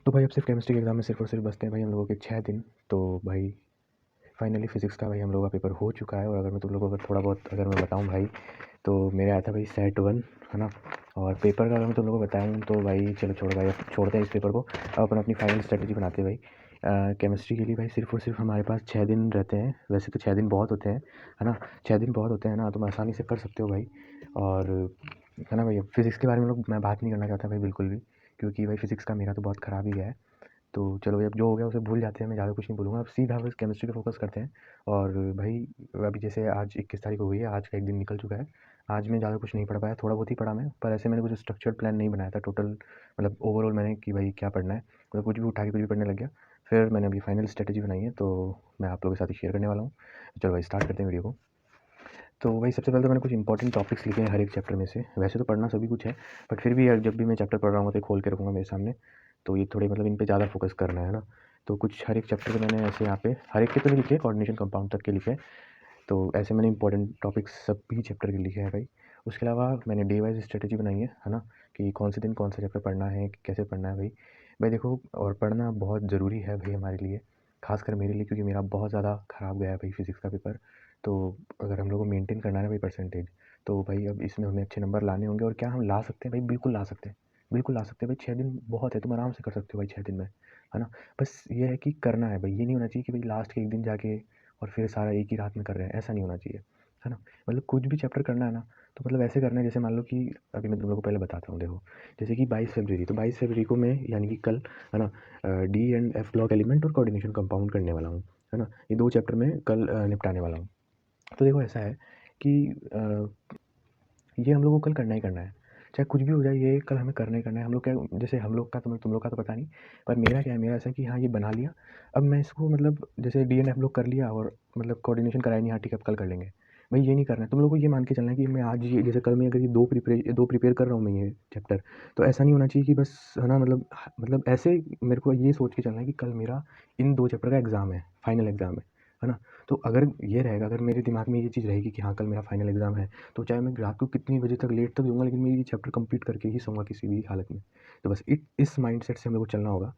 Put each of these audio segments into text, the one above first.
तो भाई अब सिर्फ केमिस्ट्री के एग्ज़ाम में सिर्फ और सिर्फ बचते हैं भाई हम लोगों के 6 दिन। तो भाई फाइनली फिज़िक्स का भाई हम लोगों का पेपर हो चुका है। और अगर मैं तुम लोगों को अगर थोड़ा बहुत अगर मैं बताऊँ भाई, तो मेरे आया था भाई सेट 1, है ना। और पेपर का अगर मैं तुम लोगों को बताऊँ तो भाई चलो छोड़ो भाई, अब छोड़ते हैं इस पेपर को। अब अपन अपनी फाइनल स्ट्रेटजी बनाते हैं भाई। केमिस्ट्री के लिए भाई सिर्फ और सिर्फ हमारे पास 6 दिन रहते हैं। वैसे तो 6 दिन बहुत होते हैं, है ना। 6 दिन बहुत होते हैं ना, तुम आसानी से कर सकते हो भाई। और है ना भाई, फिज़िक्स के बारे में लोग मैं बात नहीं करना चाहता भाई बिल्कुल भी, क्योंकि भाई फिज़िक्स का मेरा तो बहुत ख़राब ही गया है। तो चलो भाई अब जो हो गया उसे भूल जाते हैं, मैं ज़्यादा कुछ नहीं बोलूँगा। अब सीधा बस केमिस्ट्री पे फोकस करते हैं। और भाई अभी जैसे आज 21 तारीख हो गई है, आज का एक दिन निकल चुका है। आज मैं ज़्यादा कुछ नहीं पढ़ पाया, थोड़ा बहुत ही पढ़ा मैं, पर ऐसे मैंने कुछ स्ट्रक्चर्ड प्लान नहीं बनाया था टोटल, मतलब ओवरऑल मैंने कि भाई क्या पढ़ना है, मतलब कुछ भी उठा के कुछ भी पढ़ने लग गया। फिर मैंने अभी फाइनल स्ट्रेटजी बनाई है, तो मैं आप लोगों के साथ ही शेयर करने वाला हूँ। चलो भाई स्टार्ट करते हैं वीडियो को। तो भाई सबसे पहले तो मैंने कुछ इंपॉर्टेंट टॉपिक्स लिखे हैं हर एक चैप्टर में से। वैसे तो पढ़ना सभी कुछ है, बट फिर भी यार जब भी मैं चैप्टर पढ़ रहा हूँ तो खोल के रखूँगा मेरे सामने, तो ये थोड़े मतलब इन पे ज़्यादा फोकस करना है ना। तो कुछ हर एक चैप्टर के मैंने ऐसे यहाँ पे हर एक के तो नहीं लिखे, कोऑर्डिनेशन कंपाउंड तक के लिखे। तो ऐसे मैंने इंपॉर्टेंट टॉपिक्स सभी चैप्टर के लिखे हैं भाई। उसके अलावा मैंने डे वाइज स्ट्रेटजी बनाई है ना, कि कौन से दिन कौन सा चैप्टर पढ़ना है, कैसे पढ़ना है भाई। भाई देखो, और पढ़ना बहुत ज़रूरी है भाई हमारे लिए, खासकर मेरे लिए, क्योंकि मेरा बहुत ज़्यादा ख़राब गया है भाई फिज़िक्स का पेपर। तो अगर हम लोग को मेंटेन करना है ना भाई परसेंटेज, तो भाई अब इसमें हमें अच्छे नंबर लाने होंगे। और क्या हम ला सकते हैं भाई? बिल्कुल ला सकते हैं, बिल्कुल ला सकते हैं भाई। 6 दिन बहुत है, तुम आराम से कर सकते हो भाई 6 दिन में, है ना। बस ये है कि करना है भाई, ये नहीं होना चाहिए कि भाई लास्ट के एक दिन जाके और फिर सारा एक ही रात में कर रहे हैं, ऐसा नहीं होना चाहिए, है ना। मतलब कुछ भी चैप्टर करना है ना, तो मतलब ऐसे करना है जैसे मान लो कि अभी मैं तुम लोगों को पहले बताता हूँ। देखो जैसे कि 22 फरवरी, तो 22 फरवरी को मैं यानी कि कल, है ना, D and F block element और कोऑर्डिनेशन कंपाउंड करने वाला हूँ, है ना। ये 2 चैप्टर में कल निपटाने वाला हूँ। तो देखो ऐसा है कि ये हम लोग को कल करना ही करना है, चाहे कुछ भी हो जाए, ये कल हमें करना ही करना है। हम लोग क्या, जैसे हम लोग का तो तुम लोग का तो पता नहीं, पर मेरा क्या है, मेरा ऐसा है कि हाँ ये बना लिया। अब मैं इसको मतलब जैसे डी एन एफ लोग कर लिया और मतलब कोऑर्डिनेशन कराया नहीं, हाँ ठीक है अब कल कर लेंगे भाई, ये नहीं करना है। तुम लोग को ये मान के चलना है कि मैं आज ये जैसे कल मैं अगर ये दो प्रिपेयर कर रहा हूँ मैं ये चैप्टर, तो ऐसा नहीं होना चाहिए कि बस, है ना, मतलब ऐसे मेरे को ये सोच के चलना है कि कल मेरा इन 2 चैप्टर का एग्ज़ाम है, फाइनल एग्ज़ाम है ना। तो अगर ये रहेगा, अगर मेरे दिमाग में ये चीज़ रहेगी कि हाँ कल मेरा फाइनल एग्ज़ाम है, तो चाहे मैं रात को कितनी बजे तक लेट तक जाऊँगा, लेकिन मैं ये चैप्टर कंप्लीट करके ही सोऊंगा किसी भी हालत में। तो बस इस माइंडसेट से हम लोग को चलना होगा,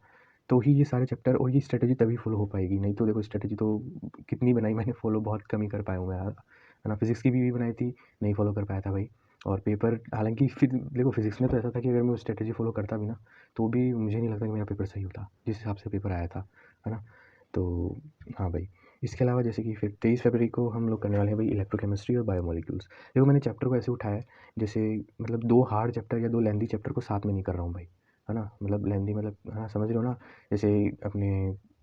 तो ही ये सारे चैप्टर और ये स्ट्रेटजी तभी फॉलो हो पाएगी। नहीं तो देखो स्ट्रेटजी तो कितनी बनाई मैंने, फॉलो बहुत कम ही कर पाया हूँ मैं यार, है ना। फिज़िक्स की भी बनाई थी, नहीं फॉलो कर पाया था भाई। और पेपर हालाँकि फिर देखो फिज़िक्स में तो ऐसा था कि अगर मैं वो स्ट्रेटजी फॉलो करता भी ना, तो भी मुझे नहीं लगता कि मेरा पेपर सही होता, जिस हिसाब से पेपर आया था, है ना। तो हाँ भाई, इसके अलावा जैसे कि फिर 23 फरवरी को हम लोग करने वाले हैं भाई इलेक्ट्रोकेमिस्ट्री और बायोमोलिक्यूल्स। देखो मैंने चैप्टर को ऐसे उठाया है जैसे, मतलब 2 हार्ड चैप्टर या 2 लेंथी चैप्टर को साथ में नहीं कर रहा हूँ भाई, है ना। मतलब लेंथी मतलब, हाँ समझ रहे हो ना। जैसे अपने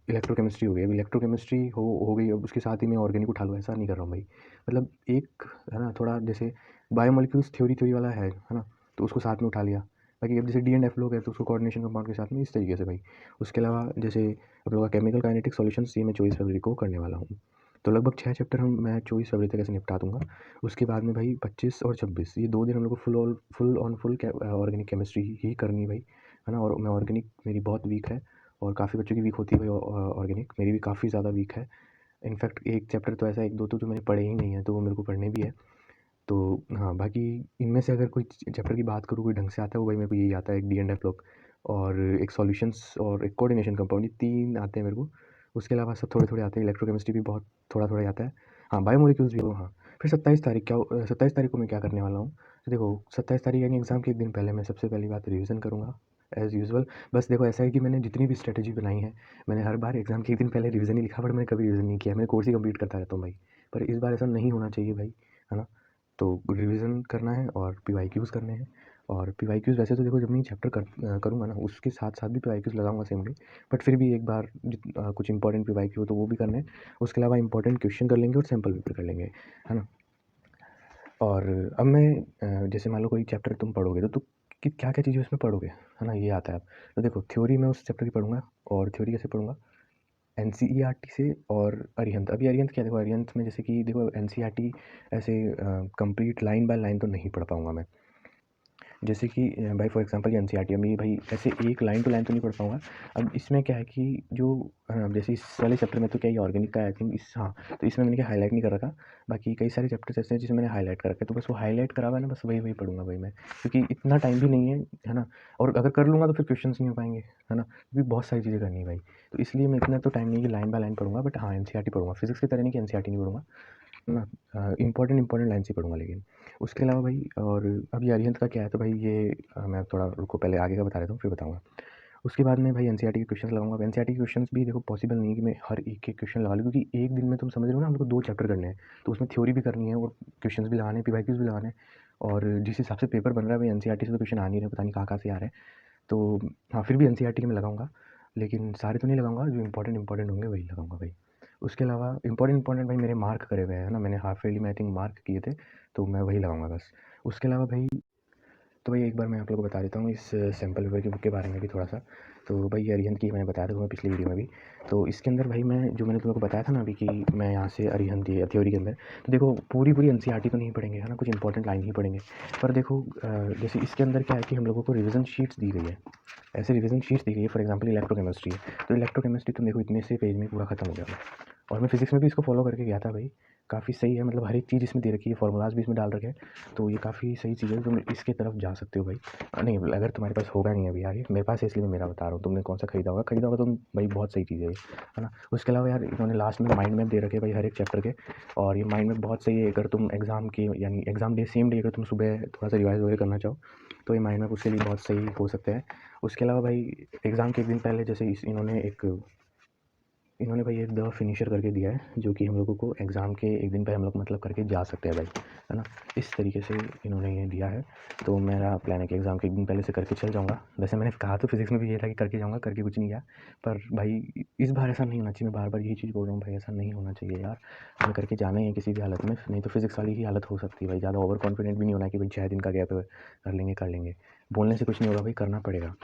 इलेक्ट्रोकेमिस्ट्री हो गई, अब इलेक्ट्रोकेमिस्ट्री हो गई, अब उसके साथ ही मैं ऑर्गेनिक उठा लूँ, ऐसा नहीं कर रहा हूँ भाई। मतलब एक, है ना, थोड़ा जैसे बायोमोलिक्यूल्स थ्योरी थ्योरी वाला है ना, तो उसको साथ में उठा लिया। बाकी अब जैसे डी एंड एफ लोग है तो उसको कोऑर्डिनेशन कंपाउंड के साथ में, इस तरीके से भाई। उसके अलावा जैसे हम लोग का केमिकल काइनेटिक सॉल्यूशंस, ये मैं 24 फरवरी को करने वाला हूँ। तो लगभग 6 चैप्टर मैं 24 फरवरी तक ऐसे निपटा दूँगा। उसके बाद में भाई 25 और 26 ये 2 दिन हम लोग को फुल ऑर्गेनिक केमिस्ट्री ही करनी है भाई, है ना। और मैं ऑर्गेनिक मेरी बहुत वीक है, और काफ़ी बच्चों की वीक होती है भाई ऑर्गेनिक, मेरी भी काफ़ी ज़्यादा वीक है। इनफैक्ट एक चैप्टर तो ऐसा, 1-2 तो जो मैंने पढ़े ही नहीं है, तो वो मेरे को पढ़ने भी है। तो हाँ, बाकी इनमें से अगर कोई चैप्टर की बात करूँ कोई ढंग से आता है, वो भाई मेरे को यही आता है, एक डी एंड एफ ब्लॉक और एक सॉल्यूशंस और एक कोऑर्डिनेशन कंपाउंड, ये 3 आते हैं मेरे को। उसके अलावा सब थोड़े-थोड़े आते हैं, इलेक्ट्रोकेमिस्ट्री भी बहुत थोड़ा-थोड़ा आता है। हाँ, बायोमोलिक्यूल्स भी हाँ। फिर 27 तारीख 27 तारीख को मैं क्या करने वाला हूँ, तो देखो 27 तारीख यानी एग्ज़ाम के एक दिन पहले मैं सबसे पहली बात रिवीज़न करूँगा एज़ यूजुअल। बस देखो ऐसा है कि मैंने जितनी भी स्ट्रैटेजी बनाई है, मैंने हर बार एग्ज़ाम के एक दिन पहले रिवीज़न ही लिखा, बट मैंने कभी रिवीज़न नहीं किया, मैं कोर्स ही कंप्लीट करता रहता हूँ भाई। पर इस बार ऐसा नहीं होना चाहिए भाई, है ना। तो रिवीजन करना है और पीवाईक्यूज़ करने हैं। और पीवाईक्यूज़ वैसे तो देखो जब मैं चैप्टर करूँगा ना, उसके साथ साथ भी पीवाईक्यूज़ लगाऊंगा सेमली, बट फिर भी एक बार कुछ इंपॉर्टेंट पीवाईक्यू हो तो वो भी करने हैं। उसके अलावा इंपॉर्टेंट क्वेश्चन कर लेंगे और सैम्पल पेपर कर लेंगे, है ना। और अब मैं जैसे मान लो कोई चैप्टर तुम पढ़ोगे तो क्या क्या चीज़ें उसमें पढ़ोगे, है ना, ये आता है अब। तो देखो थ्योरी मैं उस चैप्टर की पढ़ूंगा, और थ्योरी कैसे पढ़ूंगा, एनसीईआरटी से और अरिहंत। अभी अरिहंत क्या, देखो अरिहंत में जैसे कि देखो एनसीईआरटी ऐसे कंप्लीट लाइन बाय लाइन तो नहीं पढ़ पाऊँगा मैं, जैसे कि भाई फॉर एग्जांपल ये एनसीईआरटी में भाई ऐसे एक लाइन टू लाइन तो नहीं पढ़ पाऊँगा। अब इसमें क्या है कि जो जैसे इस वाले चैप्टर में तो क्या ये ऑर्गेनिक का है आई थिंक इस हाँ, तो इसमें मैंने क्या हाईलाइट नहीं कर रखा। बाकी कई सारे चैप्टर्स ऐसे हैं जिसमें मैंने हाईलाइट कर रखा है, तो बस वो हाईलाइट करा हुआ है ना, बस वही पढ़ूँगा भाई मैं, क्योंकि इतना टाइम भी नहीं है ना? और अगर कर लूँगा तो फिर क्वेश्चंस नहीं हो पाएँगे, है ना? क्योंकि बहुत सारी चीज़ें करनी है भाई, तो इसलिए मैं इतना तो टाइम नहीं है कि लाइन बाय लाइन पढ़ूँगा। बट हाँ, एनसीईआरटी पढ़ूँगा, फिज़िक्स की तरह नहीं कि एनसीईआरटी नहीं पढ़ूँगा, है ना? इम्पोर्टेंट लाइन से पढ़ूँगा लेकिन। उसके अलावा भाई और अब ये अरिहंत का क्या है, तो भाई ये मैं थोड़ा रुको पहले आगे का बता देता हूँ फिर बताऊँगा। उसके बाद में भाई एनसीईआरटी के क्वेश्चंस लगाऊंगा। अब एनसीईआरटी के क्वेश्चंस भी देखो पॉसिबल नहीं है कि मैं हर एक क्वेश्चन लगा लूँ, क्योंकि एक दिन में तुम समझ रहे हो ना, हमको 2 चैप्टर करने हैं, तो उसमें थ्योरी भी करनी है और क्वेश्चंस भी लगाने हैं, पीवाईक्यूज़ भी लगाने हैं। और जिस हिसाब से पेपर बन रहा है भाई, एनसीईआरटी से तो क्वेश्चन आ नहीं रहे, पता नहीं कहाँ से आ रहे हैं। तो हाँ, फिर भी एनसीईआरटी के मैं लगाऊंगा, लेकिन सारे तो नहीं लगाऊंगा, जो इंपॉर्टेंट होंगे वही लगाऊंगा भाई। उसके अलावा इंपॉर्टेंट भाई मेरे मार्क करे हुए हैं ना, मैंने हाफ ईयरली में आई थिंक मार्क किए थे, तो मैं वही लगाऊंगा बस। उसके अलावा भाई तो भाई एक बार मैं आप लोगों को बता देता हूँ इस सैम्पल पेपर की बुक के बारे में भी थोड़ा सा। तो भाई ये अरिहंत की मैंने बताया था तुम्हें पिछली वीडियो में भी। तो इसके अंदर भाई मैं जो मैंने तुम लोग को बताया था ना अभी कि मैं यहाँ से अरिहंत की थ्योरी के अंदर, तो देखो पूरी एनसीईआरटी तो नहीं पढ़ेंगे, है ना? कुछ इंपॉर्टेंट लाइन ही पढ़ेंगे। पर देखो जैसे इसके अंदर क्या है कि हम लोगों को रिविज़न शीट्स दी गई है, ऐसे रिविज़न शीट्स दी गई है। फॉर एग्जाम्पल इलेक्ट्रोकेमिस्ट्री है, तो इलेक्ट्रोकेमिस्ट्री तुम देखो इतने से पेज में पूरा खत्म हो गया भाई। और मैं फिज़िक्स में भी इसको फॉलो करके गया था भाई, काफ़ी सही है, मतलब हर एक चीज़ इसमें दे रखी है, फार्मूलाज भी इसमें डाल रखे हैं, तो ये काफ़ी सही चीज़ है, तुम इसके तरफ जा सकते हो भाई। नहीं अगर तुम्हारे पास होगा नहीं अभी आगे, मेरे पास है इसलिए मैं मेरा बता रहा हूँ, तुमने कौन सा खरीदा होगा तो भाई बहुत सही चीज़ है ये, है ना? उसके अलावा यार इन्होंने लास्ट में माइंड मैप दे रखे भाई हर एक चैप्टर के, और ये माइंड मैप बहुत सही है अगर तुम एग्ज़ाम के यानी एग्ज़ाम डे सेम डे अगर तुम सुबह थोड़ा सा रिवाइज वगैरह करना चाहो, तो ये माइंड मैप उसके लिए बहुत सही हो सकता है। उसके अलावा भाई एग्ज़ाम के एक दिन पहले जैसे इन्होंने भाई एक दफ़ा फिनिशर करके दिया है, जो कि हम लोगों को एग्ज़ाम के एक दिन पहले हम लोग मतलब करके जा सकते हैं भाई, है ना? इस तरीके से इन्होंने ये दिया है, तो मेरा प्लान है कि एग्ज़ाम के एक दिन पहले से करके चल जाऊँगा। वैसे मैंने कहा तो फिज़िक्स में भी ये था कि करके जाऊँगा, करके कुछ नहीं गया। पर भाई इस बार ऐसा नहीं होना चाहिए, मैं बार-बार यही चीज़ बोल रहा हूँ भाई, ऐसा नहीं होना चाहिए यार। हमें करके जाना ही है किसी भी हालत में, नहीं तो फिज़िक्स वाली ही हालत हो सकती है भाई। ज़्यादा ओवर कॉन्फिडेंट भी नहीं होना है कि भाई 6 दिन का गैप है, कर लेंगे। बोलने से कुछ नहीं होगा भाई, करना पड़ेगा।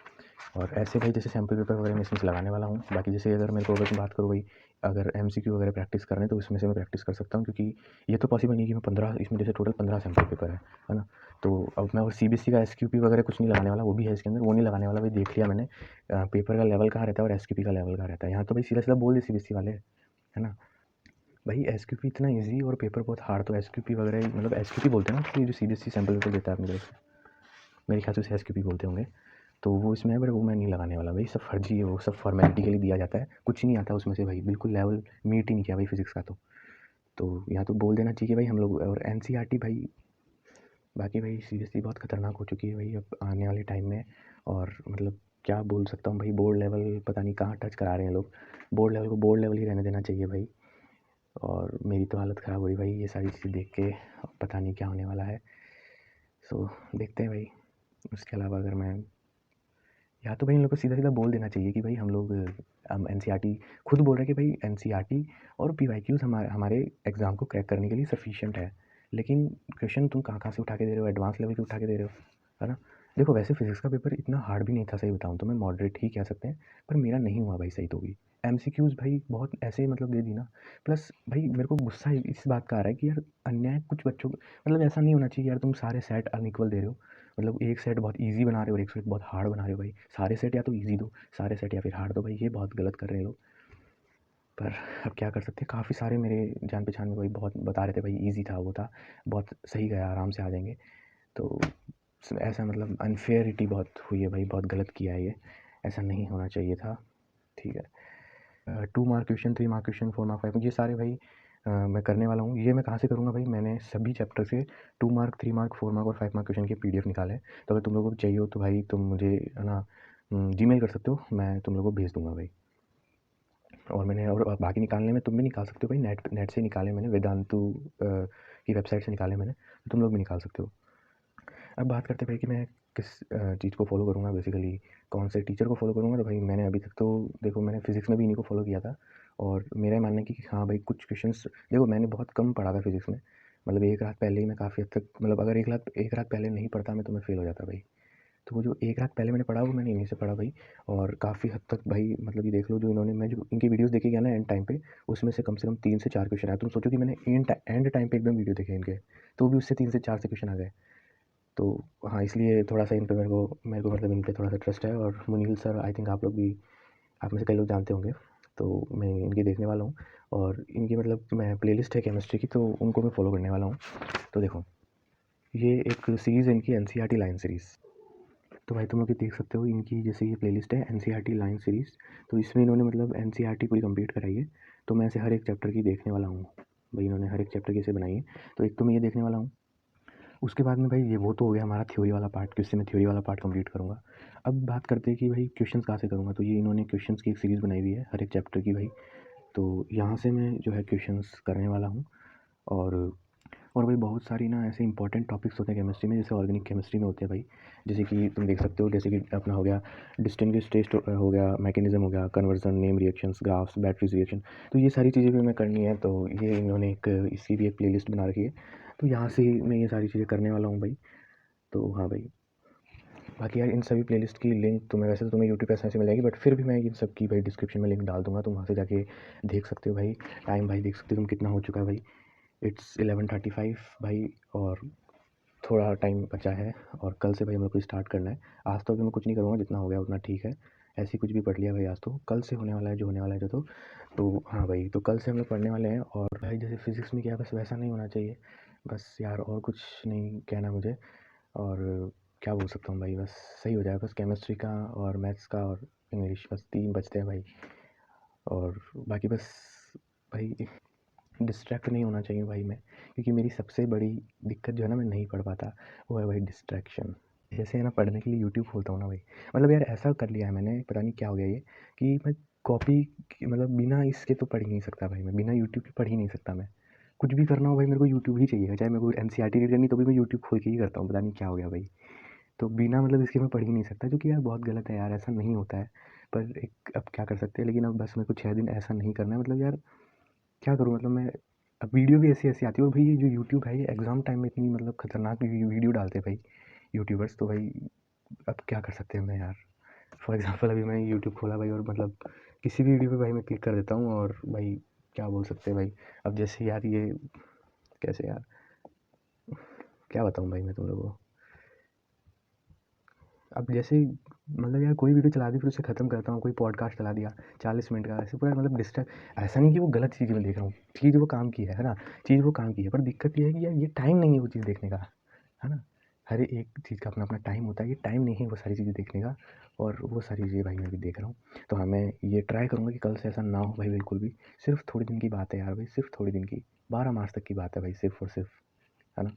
और ऐसे भाई जैसे सैम्पल पेपर वगैरह मैं इसमें से लगाने वाला हूँ। बाकी जैसे अगर मेरे को अगर बात करूँ भाई, अगर एमसीक्यू वगैरह प्रैक्टिस करना है तो इसमें से मैं प्रैक्टिस कर सकता हूँ, क्योंकि ये तो पॉसिबल नहीं कि मैं 15 इसमें जैसे टोटल 15 सैम्पल पेपर है ना? तो अब मैं और सीबीएसई का एसक्यूपी वगैरह कुछ नहीं लगाने वाला, वो भी है इसके अंदर, वो नहीं लगाने वाला भाई, देख लिया मैंने पेपर का लेवल कहाँ रहता है और एसक्यूपी का लेवल कहाँ रहता है। यहाँ तो भाई सीधा बोल दे सीबीएसई वाले, है ना? भाई एसक्यूपी इतना ईजी और पेपर बहुत हार्ड, तो एसक्यूपी वगैरह मतलब एसक्यूपी बोलते हैं ना कि जो सीबीएसई सैम्पल पेपर देता है अपनी तरफ से, मेरे ख्याल से उसे एसक्यूपी बोलते होंगे। तो वो इसमें है, बट वो मैं नहीं लगाने वाला भाई, सब फर्जी है, वो सब फॉर्मेलिटी के लिए दिया जाता है, कुछ नहीं आता उसमें से भाई, बिल्कुल लेवल मीट ही नहीं किया भाई फिज़िक्स का। तो यहाँ तो बोल देना चाहिए कि भाई हम लोग और एनसीईआरटी भाई, बाकी भाई सीरियसली बहुत ख़तरनाक हो चुकी है भाई अब आने वाले टाइम में। और मतलब क्या बोल सकता हूँ भाई, बोर्ड लेवल पता नहीं कहाँ टच करा रहे हैं लोग, बोर्ड लेवल को बोर्ड लेवल ही रहने देना चाहिए भाई। और मेरी तो हालत ख़राब हुई भाई ये सारी चीज़ें देख के, पता नहीं क्या होने वाला है। सो देखते हैं भाई। उसके अलावा अगर मैं, या तो भाई इन लोग को सीधा बोल देना चाहिए कि भाई हम लोग एनसीईआरटी खुद बोल रहे हैं कि भाई एनसीईआरटी और पीवाईक्यूज़ हमारे एग्ज़ाम को क्रैक करने के लिए सफिशिएंट है, लेकिन क्वेश्चन तुम कहाँ से उठा के दे रहे हो, एडवांस लेवल के उठा के दे रहे हो, है ना? देखो वैसे फिज़िक्स का पेपर इतना हार्ड भी नहीं था, सही बताऊँ तो मैं मॉडरेट ही कह सकते हैं, पर मेरा नहीं हुआ भाई सही तो भी। एमसीक्यूज़ भाई बहुत ऐसे मतलब दे दी ना, प्लस भाई मेरे को गुस्सा इस बात का आ रहा है कि यार अन्याय कुछ बच्चों को, मतलब ऐसा नहीं होना चाहिए यार, तुम सारे सेट अनइक्वल दे रहे हो, मतलब एक सेट बहुत ईज़ी बना रहे हो और एक सेट बहुत हार्ड बना रहे हो भाई। सारे सेट या तो ईज़ी दो, सारे सेट या फिर हार्ड दो भाई, ये बहुत गलत कर रहे हैं लोग। पर अब क्या कर सकते हैं, काफ़ी सारे मेरे जान पहचान में भाई बहुत बता रहे थे भाई ईज़ी था, वो था बहुत सही गया, आराम से आ जाएंगे। तो ऐसा मतलब अनफेयरिटी बहुत हुई है भाई, बहुत गलत किया है ये, ऐसा नहीं होना चाहिए था। ठीक है, 2 mark question, 3 mark question, 4 mark 5, ये सारे भाई मैं करने वाला हूँ। ये मैं कहाँ से करूँगा भाई, मैंने सभी चैप्टर से 2 मार्क, 3 मार्क, 4 मार्क और 5 मार्क क्वेश्चन के पीडीएफ निकाले हैं। तो अगर तुम लोगों को चाहिए हो तो भाई तुम मुझे है ना जीमेल कर सकते हो, मैं तुम लोगों को भेज दूँगा भाई। और मैंने और बाकी निकालने में तुम भी निकाल सकते हो भाई, नेट से निकाले मैंने, वेदांतु की वेबसाइट से निकाले मैंने, तो तुम लोग भी निकाल सकते हो। अब बात करते हैं भाई कि मैं किस चीज़ को फॉलो करूँगा, बेसिकली कौन से टीचर को फॉलो करूँगा। तो भाई मैंने अभी तक तो देखो मैंने फिज़िक्स में भी इन्हीं को फॉलो किया था, और मेरा ये मानना है कि हाँ भाई कुछ क्वेश्चंस देखो मैंने बहुत कम पढ़ा था फिज़िक्स में, मतलब एक रात पहले ही मैं काफ़ी हद तक, मतलब अगर एक रात पहले नहीं पढ़ता मैं तो मैं फेल हो जाता भाई। तो वो जो एक रात पहले मैंने पढ़ा वो मैंने इन्हीं से पढ़ा भाई, और काफ़ी हद तक भाई मतलब ये देख लो, जो इन्होंने मैं जो इनकी वीडियोस देखे गया ना एंड टाइम पे, उसमें से कम 3 से 4 क्वेश्चन आए। तुम सोचो कि मैंने एंड टाइम पे एकदम वीडियो देखे इनके, तो भी उससे 3 से 4 से क्वेश्चन आ गए। तो हाँ, इसलिए थोड़ा-सा इन पे मेरे को मतलब इन पे थोड़ा-सा ट्रस्ट है। और मुनील सर, आई थिंक आप लोग भी, आप में से कई लोग जानते होंगे, तो मैं इनकी देखने वाला हूँ। और इनकी मतलब मैं प्लेलिस्ट है केमिस्ट्री की, तो उनको मैं फॉलो करने वाला हूँ। तो देखो, ये एक सीरीज़ है इनकी, एनसीईआरटी लाइन सीरीज़। तो भाई तुम लोग ये देख सकते हो, इनकी जैसे ये प्लेलिस्ट है एनसीईआरटी लाइन सीरीज़, तो इसमें इन्होंने मतलब एनसीईआरटी पूरी कंप्लीट कराई है। तो मैं ऐसे हर एक चैप्टर की देखने वाला हूँ भाई, इन्होंने हर एक चैप्टर की ऐसे बनाई है। तो एक तो मैं ये देखने वाला हूँ। उसके बाद में भाई ये वो तो हो गया हमारा थ्योरी वाला पार्ट, कि उससे मैं थ्योरी वाला पार्ट कंप्लीट करूँगा। अब बात करते हैं कि भाई क्वेश्चंस कहाँ से करूँगा। तो ये इन्होंने क्वेश्चंस की एक सीरीज़ बनाई हुई है हर एक चैप्टर की भाई। तो यहाँ से मैं जो है क्वेश्चंस करने वाला हूँ। और भाई बहुत सारी ना ऐसे इंपॉर्टेंट टॉपिक्स होते हैं केमिस्ट्री में, जैसे ऑर्गेनिक केमिस्ट्री में होते हैं भाई। जैसे कि तुम देख सकते हो, जैसे कि अपना हो गया डिस्टिंग्विश टेस्ट हो गया, मैकेनिज्म हो गया, conversion, name reactions, graphs, batteries reaction. तो ये सारी चीज़ें भी हमें करनी है। तो ये इन्होंने एक इसकी भी एक प्लेलिस्ट बना रखी है। तो यहाँ से ही मैं ये सारी चीज़ें करने वाला हूँ भाई। तो हाँ भाई, बाकी यार इन सभी प्लेलिस्ट की लिंक तुम्हें, वैसे तो तुम्हें यूट्यूब पे आसानी से मिल जाएगी, बट फिर भी मैं इन सब की भाई डिस्क्रिप्शन में लिंक डाल दूँगा, तुम वहाँ से जाके देख सकते हो भाई। टाइम भाई देख सकते हो तुम कितना हो चुका है भाई, इट्स 11:35 भाई। और थोड़ा टाइम बचा है, और कल से भाई हम लोग को स्टार्ट करना है। आज तो अभी मैं कुछ नहीं करूँगा, जितना हो गया उतना ठीक है। ऐसे ही कुछ भी पढ़ लिया भाई आज तो, कल से होने वाला है जो होने वाला है जो। तो हाँ भाई, तो कल से हम लोग पढ़ने वाले हैं। और भाई जैसे फिज़िक्स में क्या, बस वैसा नहीं होना चाहिए बस यार, और कुछ नहीं कहना मुझे। और क्या बोल सकता हूँ भाई, बस सही हो जाए बस। केमिस्ट्री का और मैथ्स का और इंग्लिश, बस 3 बचते हैं भाई। और बाकी बस भाई डिस्ट्रैक्ट नहीं होना चाहिए भाई मैं, क्योंकि मेरी सबसे बड़ी दिक्कत जो है ना, मैं नहीं पढ़ पाता, वो है भाई डिस्ट्रैक्शन। जैसे है ना, पढ़ने के लिए यूट्यूब खोलता हूँ ना भाई, मतलब यार ऐसा कर लिया है मैंने, पता नहीं क्या हो गया ये, कि मैं कॉपी मतलब बिना इसके तो पढ़ ही नहीं सकता भाई, मैं बिना यूट्यूब के पढ़ ही नहीं सकता। मैं कुछ भी करना हो भाई, मेरे को यूट्यूब ही चाहिए, चाहे मेरे को एनसीईआरटी रीड करनी तो भी मैं यूट्यूब खोल के ही करता हूँ, पता नहीं क्या हो गया भाई। तो बिना मतलब इसके मैं पढ़ ही नहीं सकता, जो कि यार बहुत गलत है यार, ऐसा नहीं होता है। पर एक अब क्या कर सकते हैं, लेकिन अब बस मेरे को 6 दिन ऐसा नहीं करना है, मतलब यार क्या करूँ, मतलब मैं अब वीडियो भी ऐसी-ऐसी आती है। और भाई ये जो यूट्यूब है, ये एग्ज़ाम टाइम में इतनी मतलब खतरनाक वीडियो डालते हैं भाई यूट्यूबर्स, तो भाई अब क्या कर सकते हैं मैं यार। फॉर एग्ज़ाम्पल अभी मैं यूट्यूब खोला भाई, और मतलब किसी भी वीडियो पे भाई मैं क्लिक कर देता हूँ, और भाई क्या बोल सकते हैं भाई। अब जैसे यार ये कैसे यार, क्या बताऊँ भाई मैं तुम लोगों को। अब जैसे मतलब यार कोई वीडियो चला दी, फिर उसे ख़त्म करता हूँ, कोई पॉडकास्ट चला दिया 40 मिनट का, ऐसे पूरा मतलब डिस्ट्रैक्ट। ऐसा नहीं कि वो गलत चीज़ मैं देख रहा हूँ, चीज़ वो काम की है ना, चीज़ वो काम की है, पर दिक्कत ये है कि यार ये टाइम नहीं है वो चीज़ देखने का, है ना। हर एक चीज़ का अपना-अपना टाइम होता है, ये टाइम नहीं है वो सारी चीज़ें देखने का। और वो सारी चीज़ें भाई मैं भी देख रहा हूँ। तो हाँ, मैं ये ट्राई करूँगा कि कल से ऐसा ना हो भाई बिल्कुल भी। सिर्फ़ थोड़े दिन की बात है यार भाई, सिर्फ़ थोड़े दिन की, 12 मार्च तक की बात है भाई, सिर्फ़ और सिर्फ़, है ना।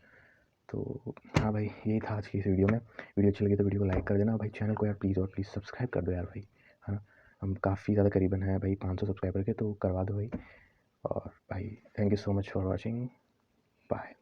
तो हाँ भाई, यही था आज की इस वीडियो में। वीडियो अच्छी लगी तो वीडियो को लाइक कर देना भाई, चैनल को यार प्लीज़ और प्लीज़ सब्सक्राइब कर दो यार भाई, है ना। हम काफ़ी ज़्यादा करीबन हैं भाई 500 सब्सक्राइबर के, तो करवा दो भाई। और भाई thank you so much for watching, bye.